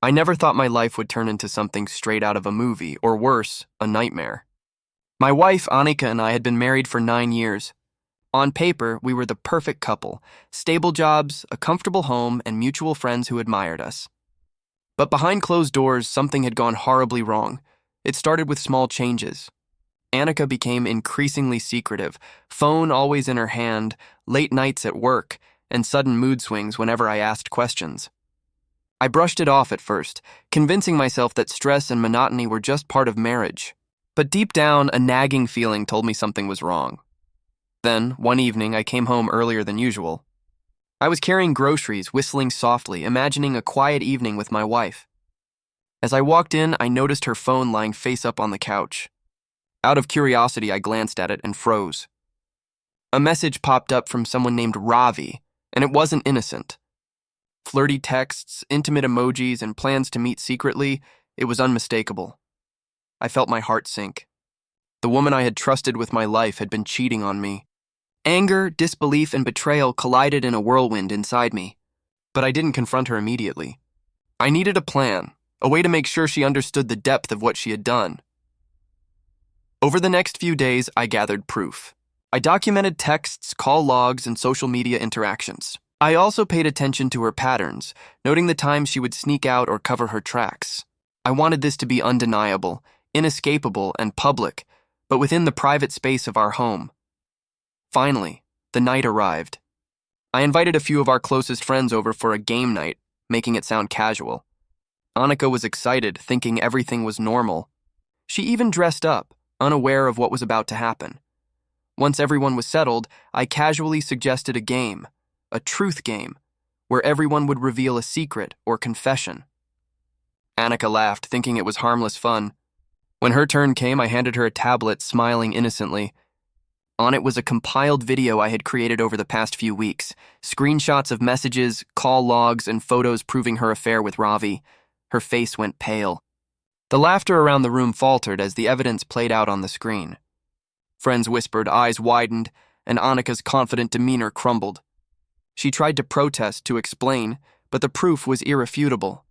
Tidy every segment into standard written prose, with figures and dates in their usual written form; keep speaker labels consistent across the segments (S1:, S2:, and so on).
S1: I never thought my life would turn into something straight out of a movie, or worse, a nightmare. My wife, Anika, and I had been married for 9 years. On paper, we were the perfect couple, stable jobs, a comfortable home, and mutual friends who admired us. But behind closed doors, something had gone horribly wrong. It started with small changes. Anika became increasingly secretive, phone always in her hand, late nights at work, and sudden mood swings whenever I asked questions. I brushed it off at first, convincing myself that stress and monotony were just part of marriage. But deep down, a nagging feeling told me something was wrong. Then, one evening, I came home earlier than usual. I was carrying groceries, whistling softly, imagining a quiet evening with my wife. As I walked in, I noticed her phone lying face up on the couch. Out of curiosity, I glanced at it and froze. A message popped up from someone named Ravi, and it wasn't innocent. Flirty texts, intimate emojis, and plans to meet secretly, it was unmistakable. I felt my heart sink. The woman I had trusted with my life had been cheating on me. Anger, disbelief, and betrayal collided in a whirlwind inside me. But I didn't confront her immediately. I needed a plan, a way to make sure she understood the depth of what she had done. Over the next few days, I gathered proof. I documented texts, call logs, and social media interactions. I also paid attention to her patterns, noting the times she would sneak out or cover her tracks. I wanted this to be undeniable, inescapable, and public, but within the private space of our home. Finally, the night arrived. I invited a few of our closest friends over for a game night, making it sound casual. Anika was excited, thinking everything was normal. She even dressed up, unaware of what was about to happen. Once everyone was settled, I casually suggested a game, a truth game, where everyone would reveal a secret or confession. Anika laughed, thinking it was harmless fun. When her turn came, I handed her a tablet, smiling innocently. On it was a compiled video I had created over the past few weeks, screenshots of messages, call logs, and photos proving her affair with Ravi. Her face went pale. The laughter around the room faltered as the evidence played out on the screen. Friends whispered, eyes widened, and Anika's confident demeanor crumbled. She tried to protest, to explain, but the proof was irrefutable.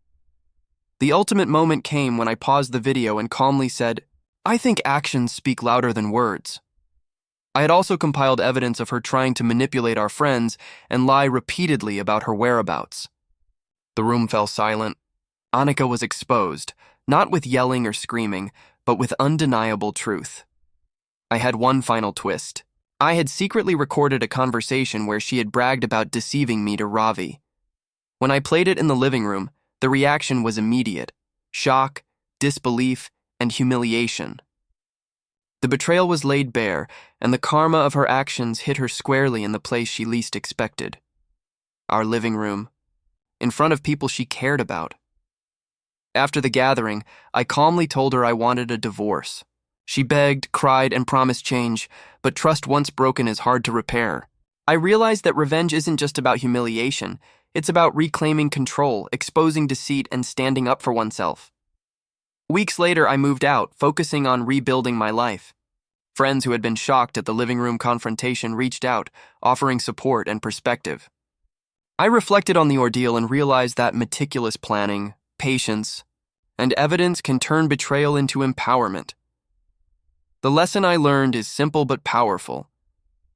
S1: The ultimate moment came when I paused the video and calmly said, "I think actions speak louder than words." I had also compiled evidence of her trying to manipulate our friends and lie repeatedly about her whereabouts. The room fell silent. Anika was exposed, not with yelling or screaming, but with undeniable truth. I had one final twist. I had secretly recorded a conversation where she had bragged about deceiving me to Ravi. When I played it in the living room, the reaction was immediate: shock, disbelief, and humiliation. The betrayal was laid bare, and the karma of her actions hit her squarely in the place she least expected. Our living room, in front of people she cared about. After the gathering, I calmly told her I wanted a divorce. She begged, cried, and promised change, but trust once broken is hard to repair. I realized that revenge isn't just about humiliation. It's about reclaiming control, exposing deceit, and standing up for oneself. Weeks later, I moved out, focusing on rebuilding my life. Friends who had been shocked at the living room confrontation reached out, offering support and perspective. I reflected on the ordeal and realized that meticulous planning, patience, and evidence can turn betrayal into empowerment. The lesson I learned is simple but powerful.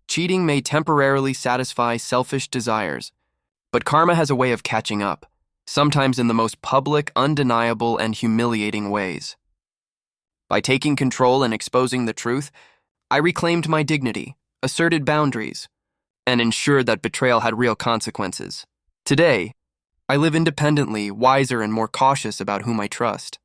S1: Cheating may temporarily satisfy selfish desires, but karma has a way of catching up, sometimes in the most public, undeniable, and humiliating ways. By taking control and exposing the truth, I reclaimed my dignity, asserted boundaries, and ensured that betrayal had real consequences. Today, I live independently, wiser, and more cautious about whom I trust.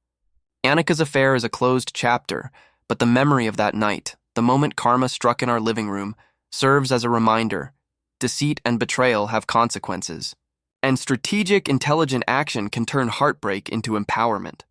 S1: Anika's affair is a closed chapter, but the memory of that night, the moment karma struck in our living room, serves as a reminder. Deceit and betrayal have consequences, and strategic, intelligent action can turn heartbreak into empowerment.